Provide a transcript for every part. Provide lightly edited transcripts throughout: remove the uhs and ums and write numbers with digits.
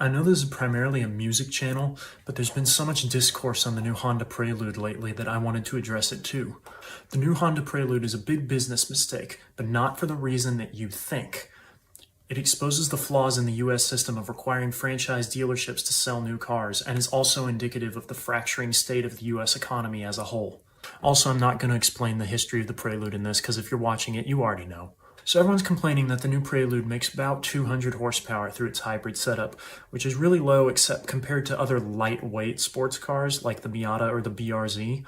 I know this is primarily a music channel, but there's been so much discourse on the new Honda Prelude lately that I wanted to address it too. The new Honda Prelude is a big business mistake, but not for the reason that you think. It exposes the flaws in the US system of requiring franchise dealerships to sell new cars and is also indicative of the fracturing state of the US economy as a whole. Also, I'm not going to explain the history of the Prelude in this because if you're watching it, you already know. So everyone's complaining that the new Prelude makes about 200 horsepower through its hybrid setup, which is really low except compared to other lightweight sports cars like the Miata or the BRZ.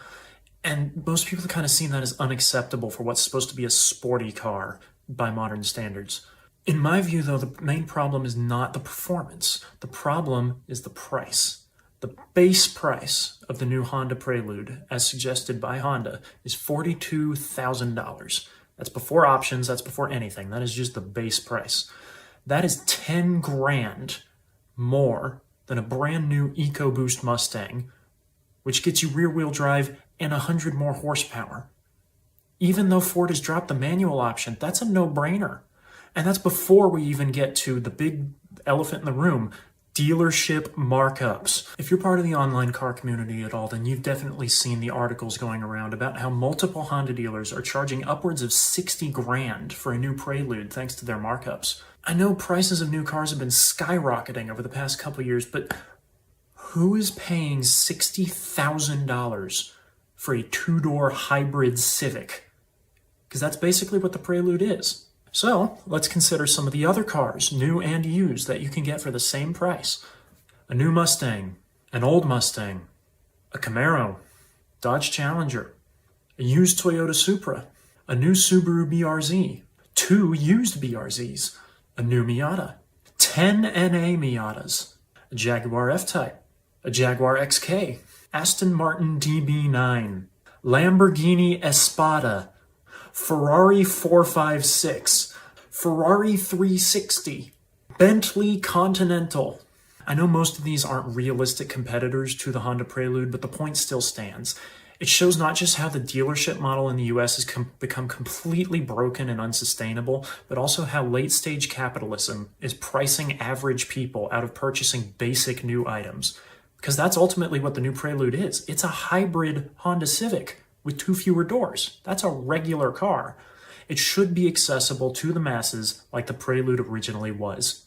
And most people have kind of seen that as unacceptable for what's supposed to be a sporty car by modern standards. In my view, though, the main problem is not the performance. The problem is the price. The base price of the new Honda Prelude, as suggested by Honda, is $42,000. That's before options, that's before anything. That is just the base price. That is 10 grand more than a brand new EcoBoost Mustang, which gets you rear-wheel drive and 100 more horsepower. Even though Ford has dropped the manual option, that's a no-brainer. And that's before we even get to the big elephant in the room, dealership markups. If you're part of the online car community at all, then you've definitely seen the articles going around about how multiple Honda dealers are charging upwards of 60 grand for a new Prelude thanks to their markups. I know prices of new cars have been skyrocketing over the past couple years, but who is paying $60,000 for a two-door hybrid Civic? Because that's basically what the Prelude is. So, let's consider some of the other cars, new and used, that you can get for the same price. A new Mustang, an old Mustang, a Camaro, Dodge Challenger, a used Toyota Supra, a new Subaru BRZ, 2 used BRZs, a new Miata, 10 NA Miatas, a Jaguar F-Type, a Jaguar XK, Aston Martin DB9, Lamborghini Espada, Ferrari 456, Ferrari 360, Bentley Continental. I know most of these aren't realistic competitors to the Honda Prelude, but the point still stands. It shows not just how the dealership model in the US has become completely broken and unsustainable, but also how late-stage capitalism is pricing average people out of purchasing basic new items. Because that's ultimately what the new Prelude is. It's a hybrid Honda Civic with 2 fewer doors. That's a regular car. It should be accessible to the masses like the Prelude originally was.